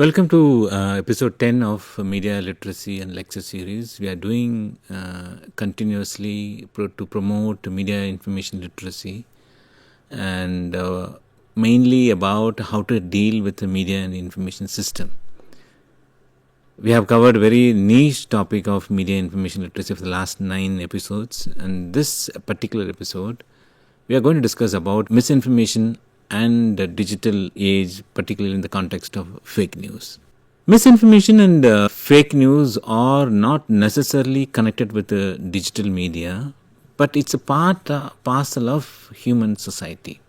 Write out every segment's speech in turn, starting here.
Welcome to episode 10 of Media Literacy and Lecture Series. We are doing continuously to promote media information literacy and mainly about how to deal with the media and information system. We have covered a very niche topic of media information literacy for the last 9 episodes, and this particular episode we are going to discuss about misinformation and the digital age, particularly in the context of fake news. Misinformation and fake news are not necessarily connected with the digital media, but it's a parcel of human society.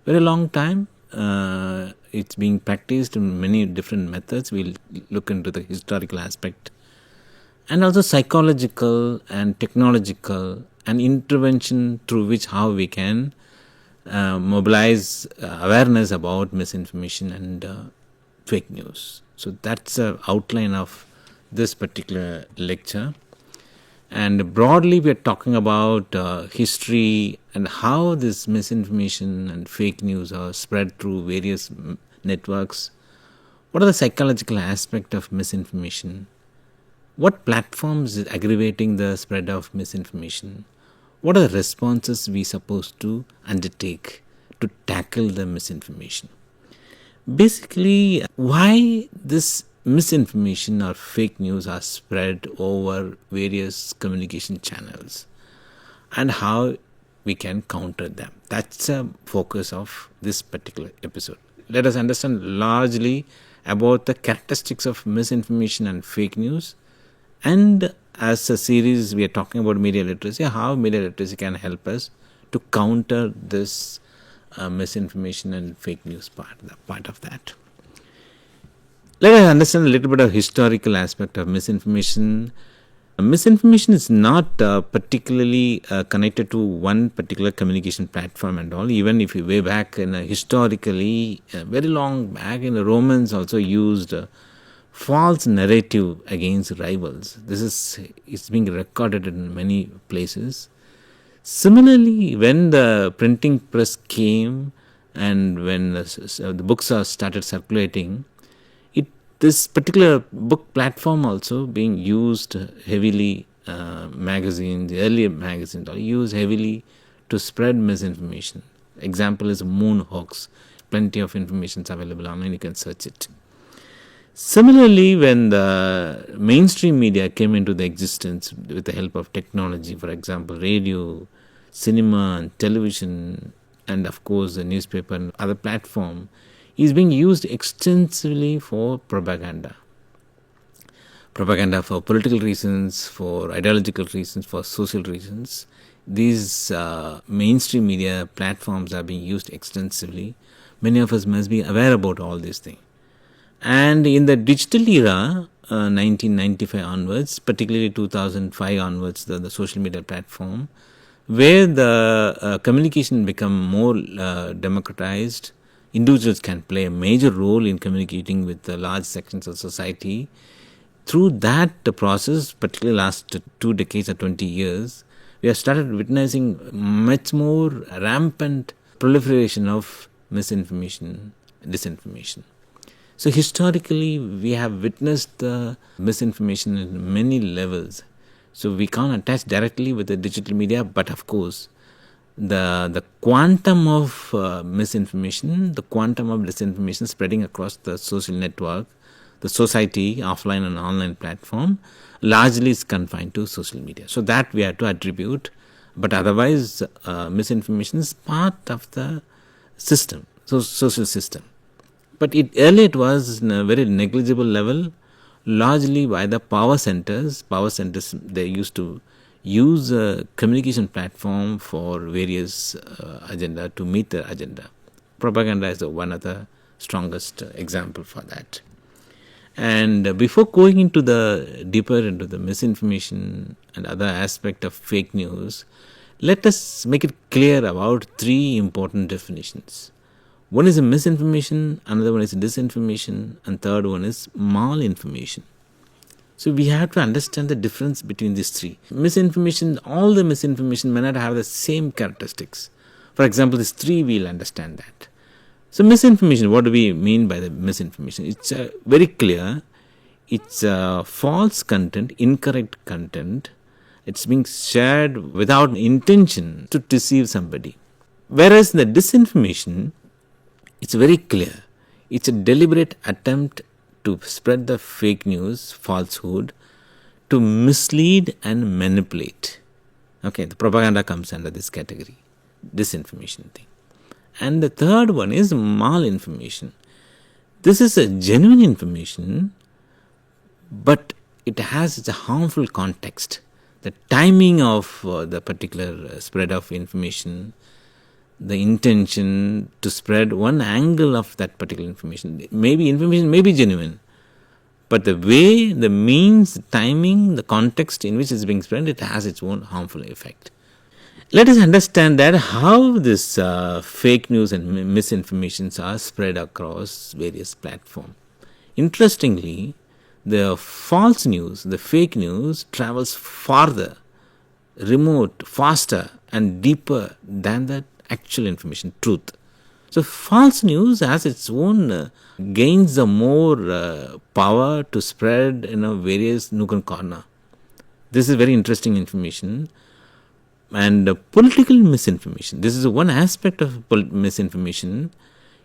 Very long time, it's being practiced in many different methods. We'll look into the historical aspect and also psychological and technological and intervention through which how we can mobilize awareness about misinformation and fake news. So that's the outline of this particular lecture. And broadly, we are talking about history and how this misinformation and fake news are spread through various networks. What are the psychological aspects of misinformation? What platforms is aggravating the spread of misinformation? What are the responses we supposed to undertake to tackle the misinformation? Basically, why this misinformation or fake news are spread over various communication channels and how we can counter them. That's the focus of this particular episode. Let us understand largely about the characteristics of misinformation and fake news, and as a series we are talking about media literacy, how media literacy can help us to counter this misinformation and fake news part of that. Let us understand a little bit of historical aspect of misinformation. Misinformation is not particularly connected to one particular communication platform and all. Even if you way back in historically, very long back, in the Romans also used false narrative against rivals. It's being recorded in many places. Similarly, when the printing press came and when the books are started circulating, this particular book platform also being used heavily, magazines, earlier magazines are used heavily to spread misinformation. Example is moon hoax. Plenty of information is available online, you can search it. Similarly, when the mainstream media came into the existence with the help of technology, for example, radio, cinema, and television, and of course the newspaper and other platform, is being used extensively for propaganda. Propaganda for political reasons, for ideological reasons, for social reasons. These mainstream media platforms are being used extensively. Many of us must be aware about all these things. And in the digital era, 1995 onwards, particularly 2005 onwards, the social media platform, where the communication become more democratized, individuals can play a major role in communicating with the large sections of society. Through that process, particularly last 2 decades or 20 years, we have started witnessing much more rampant proliferation of misinformation, disinformation. So historically, we have witnessed the misinformation in many levels. So we can't attach directly with the digital media, but of course, the quantum of misinformation, the quantum of disinformation spreading across the social network, the society, offline and online platform, largely is confined to social media. So that we have to attribute, but otherwise misinformation is part of the system, so social system. But earlier it was in a very negligible level, largely by the power centers. Power centers, they used to use a communication platform for various agenda to meet their agenda. Propaganda is one of the strongest example for that. And before going into the deeper into the misinformation and other aspect of fake news, let us make it clear about 3 important definitions. One is a misinformation, another one is disinformation, and third one is malinformation. So we have to understand the difference between these 3. Misinformation, all the misinformation may not have the same characteristics. For example, these 3 we'll understand that. So misinformation, what do we mean by the misinformation? It's very clear. It's false content, incorrect content. It's being shared without intention to deceive somebody. Whereas the disinformation, it's very clear. It's a deliberate attempt to spread the fake news, falsehood, to mislead and manipulate. Okay, the propaganda comes under this category, disinformation thing. And the third one is malinformation. This is a genuine information, but it has its harmful context. The timing of the particular spread of information, the intention to spread one angle of that particular information. Information may be genuine, but the way, the means, the timing, the context in which it's being spread, it has its own harmful effect. Let us understand that how this fake news and misinformations are spread across various platforms. Interestingly, the false news, the fake news, travels farther, remote, faster and deeper than the actual information, truth. So false news has its own gains the more power to spread various nook and corner. This is very interesting information. And political misinformation, this is one aspect of misinformation.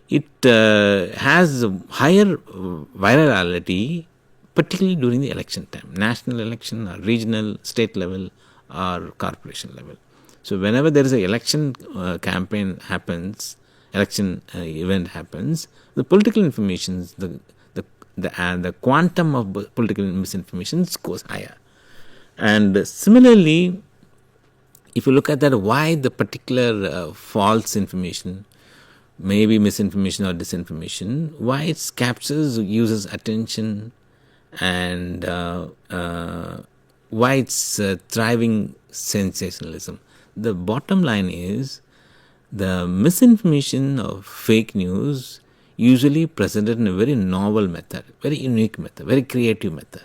It has higher virality, particularly during the election time, national election or regional, state level or corporation level. So whenever there is an election campaign happens, election event happens, the political information, the quantum of political misinformation goes higher. And similarly, if you look at that, why the particular false information, maybe misinformation or disinformation, why it captures users' attention, and why it's thriving sensationalism. The bottom line is the misinformation of fake news usually presented in a very novel method, very unique method, very creative method,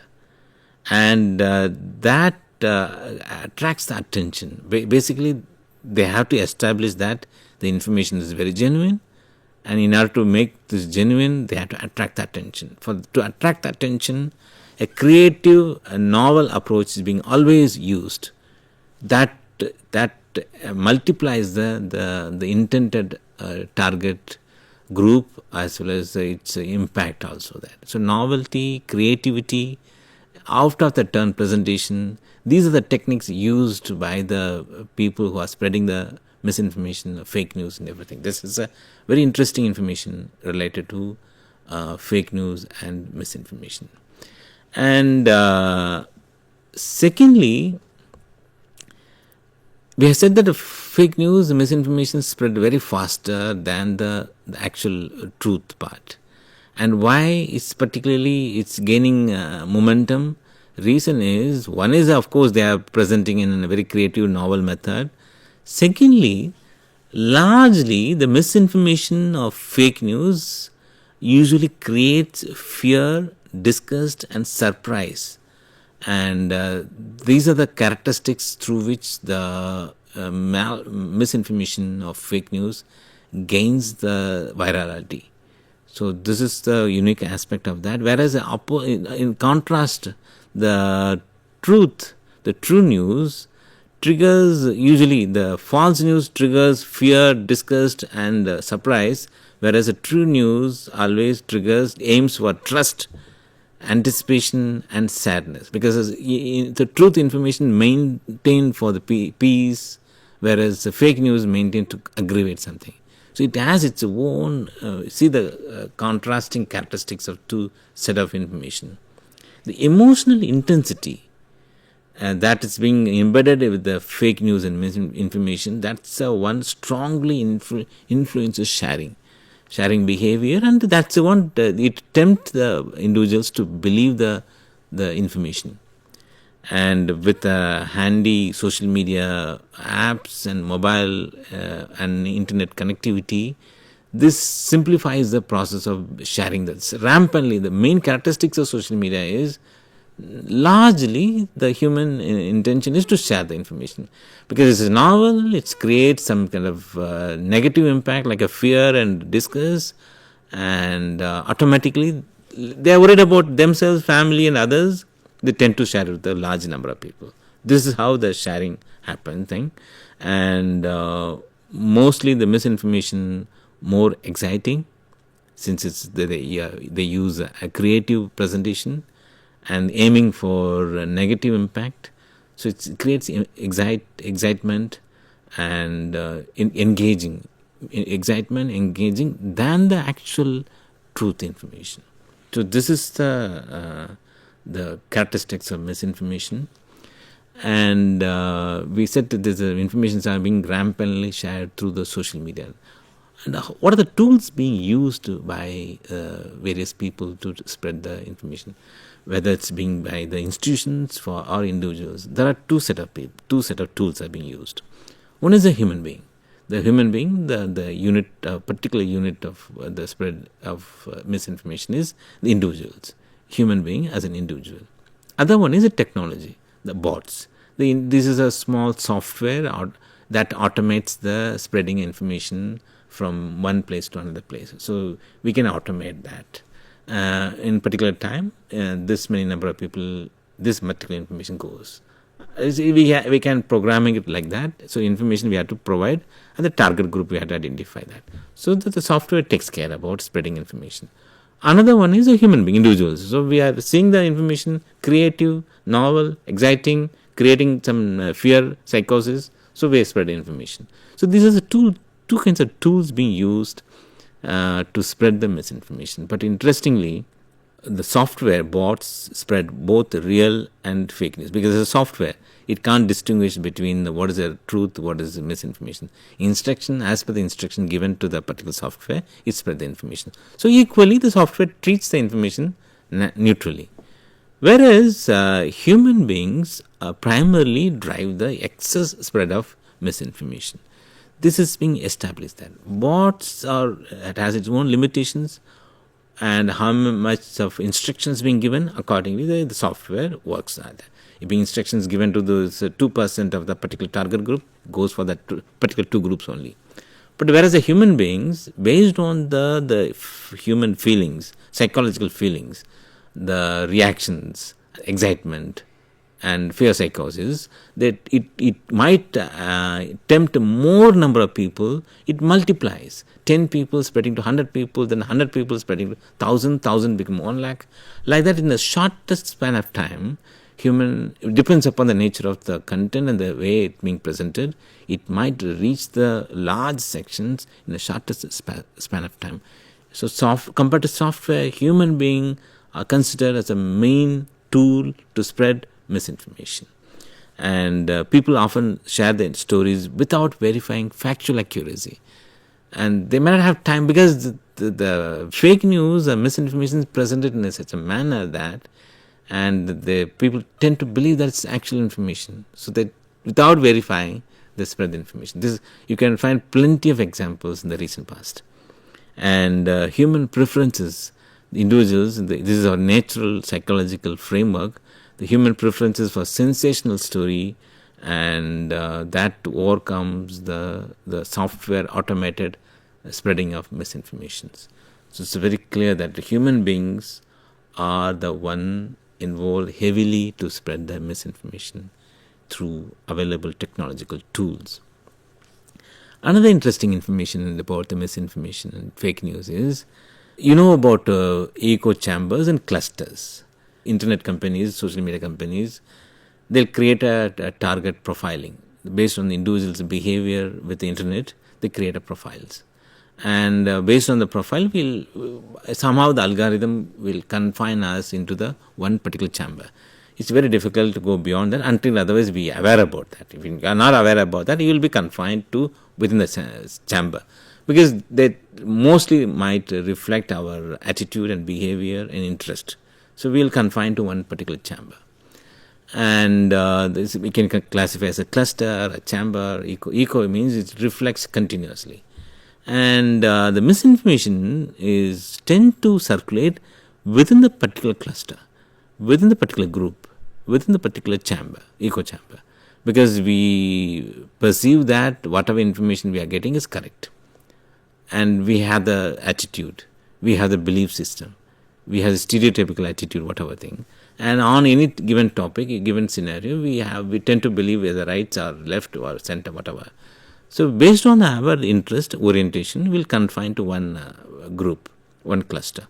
and that attracts the attention. Basically, they have to establish that the information is very genuine, and in order to make this genuine, they have to attract the attention. To attract the attention, a creative, a novel approach is being always used. That multiplies the intended target group as well as its impact also there. So novelty, creativity, out of the turn presentation, these are the techniques used by the people who are spreading the misinformation, fake news and everything. This is a very interesting information related to fake news and misinformation. And secondly, we have said that the fake news, misinformation spread very faster than the actual truth part. And why it's gaining momentum? Reason is, one is of course they are presenting in a very creative novel method. Secondly, largely the misinformation of fake news usually creates fear, disgust and surprise. And these are the characteristics through which the misinformation of fake news gains the virality. So this is the unique aspect of that. Whereas in contrast, the true news triggers, usually the false news triggers fear, disgust and surprise, whereas the true news always aims for trust, anticipation and sadness, because the truth information maintained for the peace, whereas the fake news maintained to aggravate something. So it has its own, see the contrasting characteristics of two set of information. The emotional intensity that is being embedded with the fake news and misinformation, that's one strongly influences sharing behavior, and that's the one it tempts the individuals to believe the information. And with handy social media apps and mobile and internet connectivity, this simplifies the process of sharing. That's rampantly. The main characteristics of social media is largely the human intention is to share the information, because it's novel, it creates some kind of negative impact like a fear and disgust, and automatically they are worried about themselves, family and others. They tend to share it with a large number of people. This is how the sharing happen thing. And mostly the misinformation more exciting, since they use a creative presentation and aiming for a negative impact. So it creates excitement and engaging than the actual truth information. So this is the characteristics of misinformation. And we said that these informations are being rampantly shared through the social media. And what are the tools being used by various people to spread the information, whether it's being by the institutions or individuals? There are two set of tools are being used. One is a human being. The human being, the unit, particular unit of the spread of misinformation is the individuals. Human being as an individual. Other one is a technology, the bots. This is a small software that automates the spreading information from one place to another place. So we can automate that. In particular time, this many number of people, this particular information goes. We can programming it like that. So information we have to provide, and the target group we have to identify that. So that the software takes care about spreading information. Another one is a human being, individuals. So we are seeing the information creative, novel, exciting, creating some fear, psychosis. So we spread information. So these are the two kinds of tools being used to spread the misinformation. But interestingly, the software bots spread both real and fake news, because it's a software. It can't distinguish between what is the truth, what is the misinformation. Instruction, as per the instruction given to the particular software, it spread the information. So equally, the software treats the information neutrally. Whereas human beings primarily drive the excess spread of misinformation. This is being established that bots it has its own limitations, and how much of instructions being given, accordingly the software works. If instructions given to those 2% of the particular target group, goes for that particular two groups only. But whereas the human beings, based on the human feelings, psychological feelings, the reactions, excitement and fear psychosis, that it might tempt more number of people. It multiplies. 10 people spreading to 100 people, then 100 people spreading to 1,000 become 1 lakh. Like that, in the shortest span of time, it depends upon the nature of the content and the way it's being presented. It might reach the large sections in the shortest span of time. So compared to software, human being are considered as a main tool to spread misinformation. And people often share their stories without verifying factual accuracy. And they may not have time, because the fake news or misinformation is presented in such a manner that, and the people tend to believe that it's actual information. So that without verifying, they spread the information. You can find plenty of examples in the recent past. And human preferences, individuals, this is our natural psychological framework. The human preferences for sensational story, and that overcomes the software automated spreading of misinformations. So it's very clear that the human beings are the one involved heavily to spread the misinformation through available technological tools. Another interesting information about the misinformation and fake news is, about echo chambers and clusters. Internet companies, social media companies, they'll create a target profiling. Based on the individual's behavior with the internet, they create a profiles. And based on the profile, somehow the algorithm will confine us into the one particular chamber. It's very difficult to go beyond that until otherwise we are aware about that. If you are not aware about that, you will be confined to within the chamber, because they mostly might reflect our attitude and behavior and interest. So we will confine to one particular chamber. And this we can classify as a cluster, a chamber. Echo means it reflects continuously. And the misinformation tend to circulate within the particular cluster. within the particular group, within the particular chamber, echo chamber, because we perceive that whatever information we are getting is correct. And we have the attitude, we have the belief system, we have the stereotypical attitude, whatever thing. And on any given topic, a given scenario, we tend to believe whether rights or left or center, whatever. So based on our interest, orientation, we'll confine to one group, one cluster.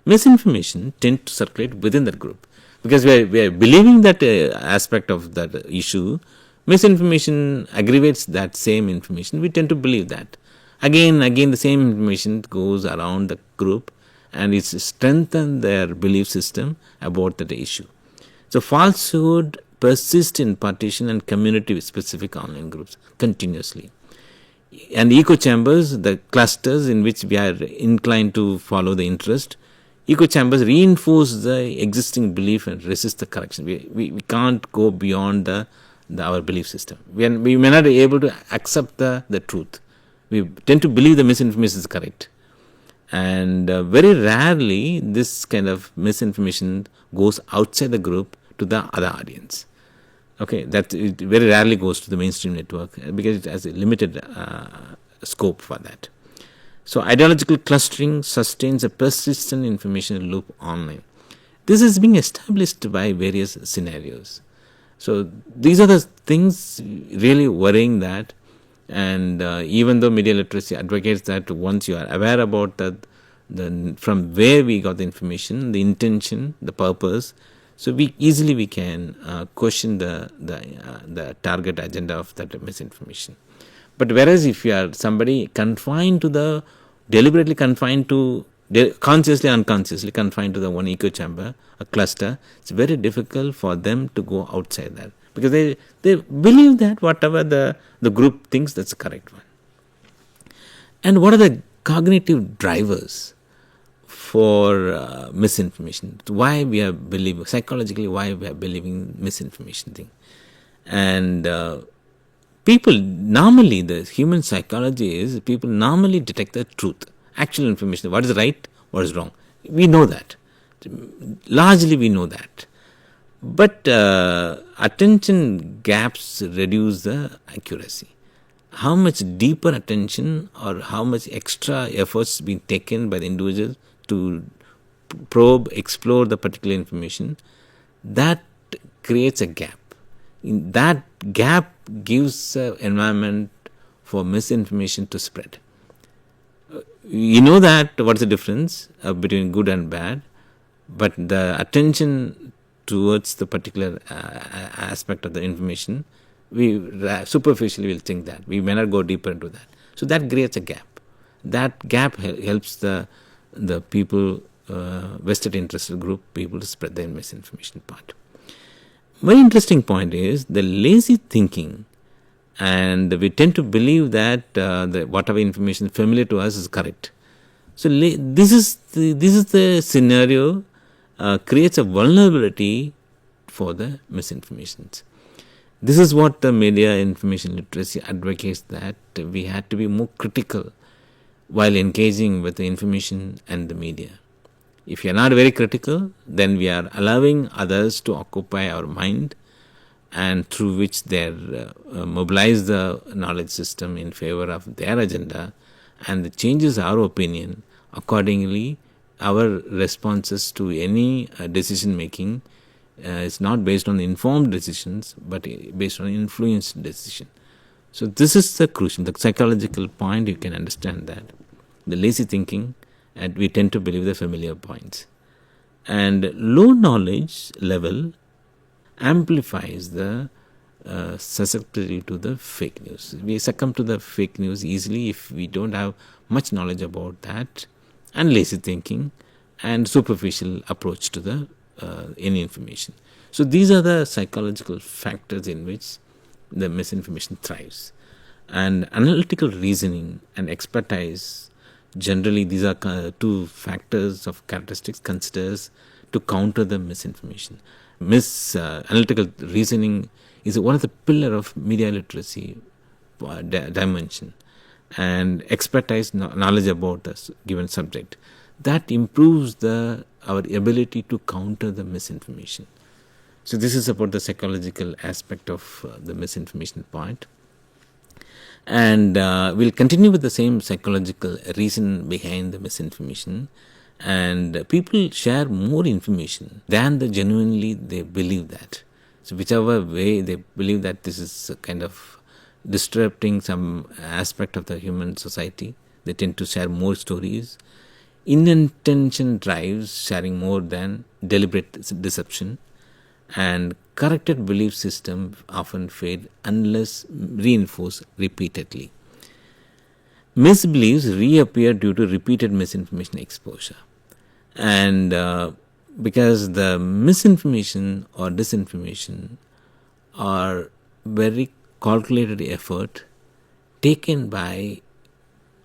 Misinformation tends to circulate within that group because we are believing that aspect of that issue. Misinformation aggravates that same information. We tend to believe that. Again, the same information goes around the group and it strengthens their belief system about that issue. So falsehood persists in partition and community-specific online groups continuously. And echo chambers, the clusters in which we are inclined to follow the interest, echo chambers reinforce the existing belief and resist the correction. We can't go beyond our belief system. We may not be able to accept the truth. We tend to believe the misinformation is correct. And very rarely this kind of misinformation goes outside the group to the other audience. Okay, that it very rarely goes to the mainstream network because it has a limited scope for that. So ideological clustering sustains a persistent information loop online. This is being established by various scenarios. So these are the things really worrying that. And even though media literacy advocates that once you are aware about from where we got the information, the intention, the purpose, so we can question the target agenda of that misinformation. But whereas if you are somebody deliberately confined to, consciously, unconsciously confined to the one echo chamber, a cluster, it's very difficult for them to go outside that. Because they believe that whatever the group thinks, that's the correct one. And what are the cognitive drivers for misinformation? Why we are believing, psychologically, why we are believing misinformation thing? And people normally, the human psychology is, people normally detect the truth, actual information, what is right, what is wrong. We know that. Largely we know that. But attention gaps reduce the accuracy. How much deeper attention or how much extra efforts being taken by the individual to probe, explore the particular information, that creates a gap. That gap gives an environment for misinformation to spread. You know that what's the difference between good and bad, but the attention towards the particular aspect of the information, we superficially will think that. We may not go deeper into that. So that creates a gap. That gap helps the people, vested interested group people to spread the misinformation part. Very interesting point is the lazy thinking, and we tend to believe that whatever information familiar to us is correct. So this is the scenario. Creates a vulnerability for the misinformations. This is what the media information literacy advocates, that we had to be more critical while engaging with the information and the media. If you are not very critical, then we are allowing others to occupy our mind, and through which they mobilize the knowledge system in favor of their agenda, and it changes our opinion accordingly. Our responses to any decision making is not based on informed decisions, but based on influenced decision. So this is the crucial, the psychological point. You can understand that the lazy thinking, and we tend to believe the familiar points, and low knowledge level amplifies the susceptibility to the fake news. We succumb to the fake news easily if we don't have much knowledge about that, and lazy thinking and superficial approach to the any information. So these are the psychological factors in which the misinformation thrives. And analytical reasoning and expertise, generally these are two factors of characteristics considers to counter the misinformation. Analytical reasoning is one of the pillar of media literacy dimension, and expertise, knowledge about a given subject, that improves the our ability to counter the misinformation. So this is about the psychological aspect of the misinformation point. And we'll continue with the same psychological reason behind the misinformation. And people share more information than genuinely they believe that. So whichever way they believe that this is kind of disrupting some aspect of the human society, they tend to share more stories. Inattention drives sharing more than deliberate deception, and corrected belief systems often fade unless reinforced repeatedly. Misbeliefs reappear due to repeated misinformation exposure. And because the misinformation or disinformation are very calculated effort taken by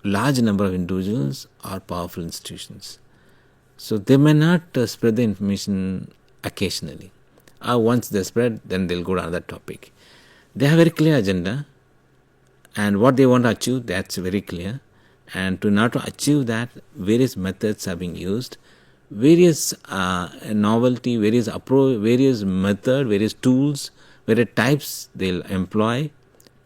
large number of individuals or powerful institutions. So they may not spread the information occasionally. Once they spread, then they'll go to another topic. They have a very clear agenda, and what they want to achieve, that's very clear. And to now to achieve that, various methods are being used, various novelty, various approach, various method, various tools, various types they'll employ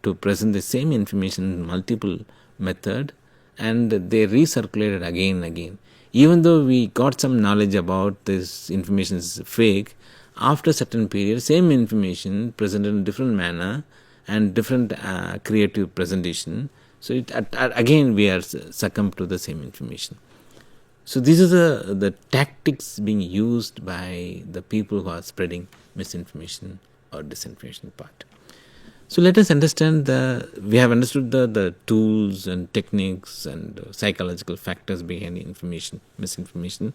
to present the same information in multiple method, and they recirculate it again and again. Even though we got some knowledge about this information is fake, after a certain period, same information presented in a different manner and different creative presentation. So again we are succumbed to the same information. So these are the tactics being used by the people who are spreading misinformation or disinformation part. So let us understand we have understood the tools and techniques and psychological factors behind misinformation.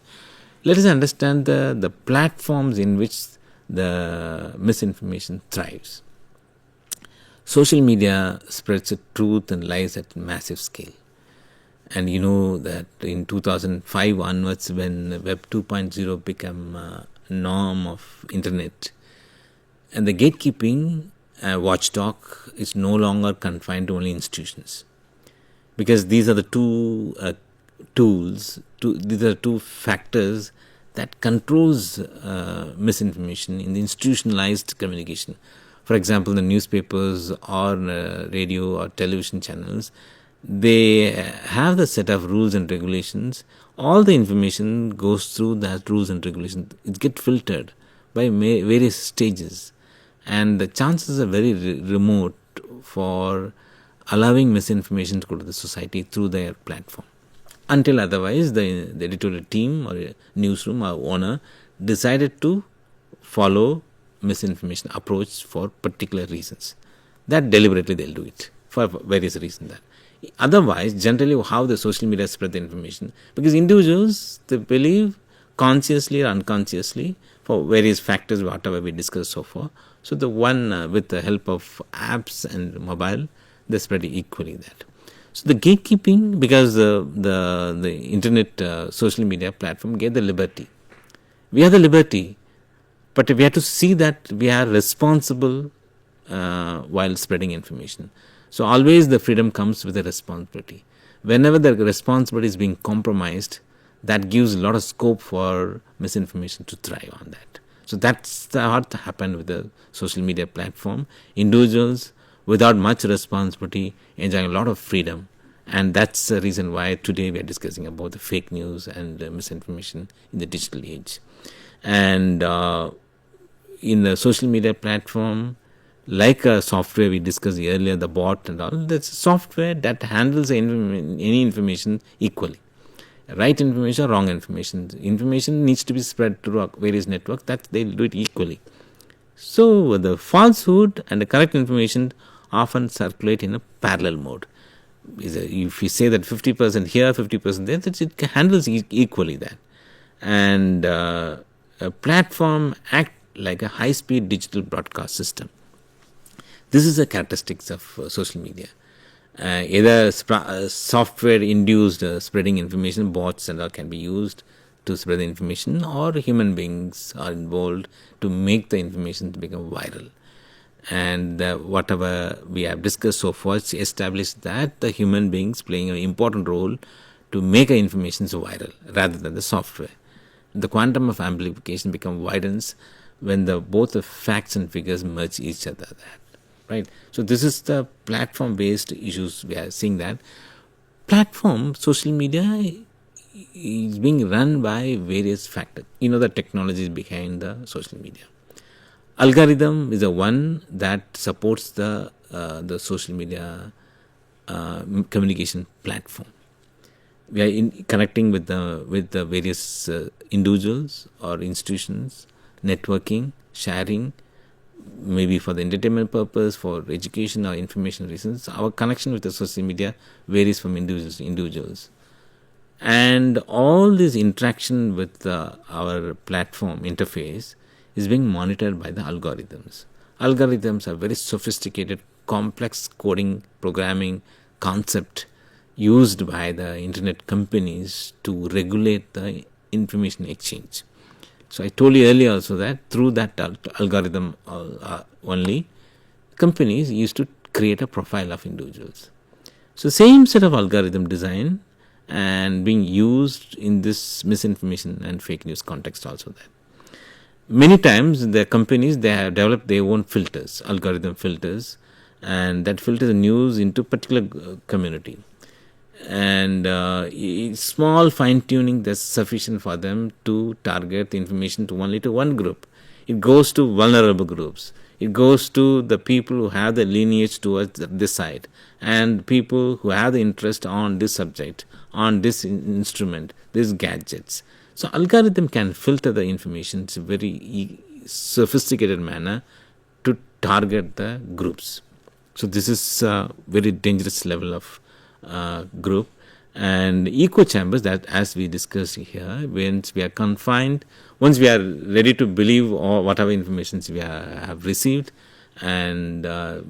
Let us understand the platforms in which the misinformation thrives. Social media spreads the truth and lies at massive scale. And you know that in 2005 onwards, when Web 2.0 became a norm of internet, and the gatekeeping watchdog is no longer confined to only institutions, because these are the two these are two factors that controls misinformation in the institutionalized communication. For example, the newspapers or radio or television channels, they have the set of rules and regulations. All the information goes through that rules and regulations. It gets filtered by various stages, and the chances are very remote for allowing misinformation to go to the society through their platform, until otherwise the editorial team or newsroom or owner decided to follow misinformation approach for particular reasons. That deliberately they'll do it for various reasons. Otherwise, generally how the social media spread the information, because individuals, they believe consciously or unconsciously for various factors, whatever we discussed so far. So the one with the help of apps and mobile, they spread equally that. So the gatekeeping, because the internet social media platform gave the liberty. We have the liberty, but we have to see that we are responsible while spreading information. So always the freedom comes with a responsibility. Whenever the responsibility is being compromised, that gives a lot of scope for misinformation to thrive on that. So that's what happened with the social media platform. Individuals without much responsibility enjoying a lot of freedom, and that's the reason why today we are discussing about the fake news and misinformation in the digital age. And in the social media platform, like a software we discussed earlier, the bot and all, that's software that handles any information equally. Right information or wrong information. Information needs to be spread through various networks, that they'll do it equally. So the falsehood and the correct information often circulate in a parallel mode. If you say that 50% here, 50% there, it handles equally that. And a platform act like a high-speed digital broadcast system. This is the characteristics of social media. Either software-induced spreading information, bots and all can be used to spread the information, or human beings are involved to make the information to become viral. And whatever we have discussed so far, it's established that the human beings playing an important role to make the information so viral rather than the software. the quantum of amplification widens when both the facts and figures merge each other. Right? So this is the platform-based issues we are seeing that. Platform, social media is being run by various factors. The technologies behind the social media. Algorithm is the one that supports the social media communication platform. We are connecting with the various individuals or institutions, networking, sharing, maybe for the entertainment purpose, for education or information reasons. Our connection with the social media varies from individuals to individuals. And all this interaction with our platform interface is being monitored by the algorithms. Algorithms are very sophisticated, complex coding, programming concept used by the internet companies to regulate the information exchange. So I told you earlier also that through that algorithm only, companies used to create a profile of individuals. So same set of algorithm design and being used in this misinformation and fake news context also that. Many times the companies, they have developed their own filters, algorithm filters, and that filters the news into particular community. And small fine-tuning that's sufficient for them to target the information to only to one group. It goes to vulnerable groups. It goes to the people who have the lineage towards this side and people who have the interest on this subject, on this instrument, these gadgets. So algorithm can filter the information in a very sophisticated manner to target the groups. So this is a very dangerous level of group. And echo chambers, that as we discussed here, once we are confined, once we are ready to believe or whatever information we have received, and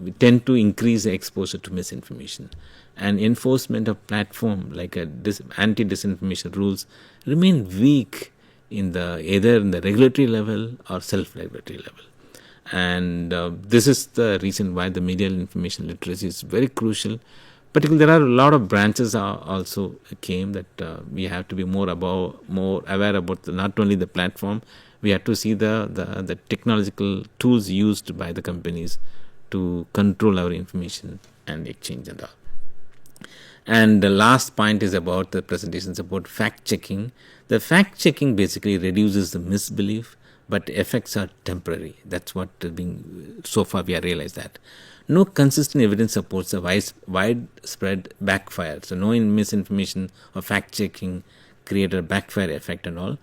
we tend to increase the exposure to misinformation. And enforcement of platform like anti-disinformation rules remain weak either in the regulatory level or self-regulatory level. And this is the reason why the media information literacy is very crucial. Particularly, there are a lot of branches also came that we have to be more aware about not only the platform. We have to see the technological tools used by the companies to control our information and exchange and all. And the last point is about the presentations about fact checking. The fact checking basically reduces the misbelief, but effects are temporary. That's what so far we have realized that. No consistent evidence supports a widespread backfire. So no misinformation or fact checking create a backfire effect and all.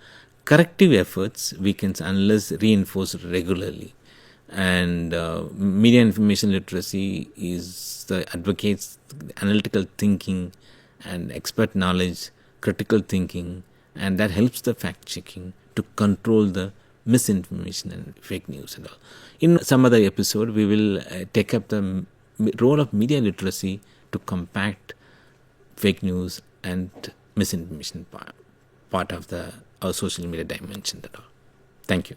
Corrective efforts weakens unless reinforced regularly. And media information literacy advocates analytical thinking and expert knowledge, critical thinking, and that helps the fact checking to control the misinformation and fake news and all. In some other episode, we will take up the role of media literacy to combat fake news and misinformation part of our social media dimension and all. Thank you.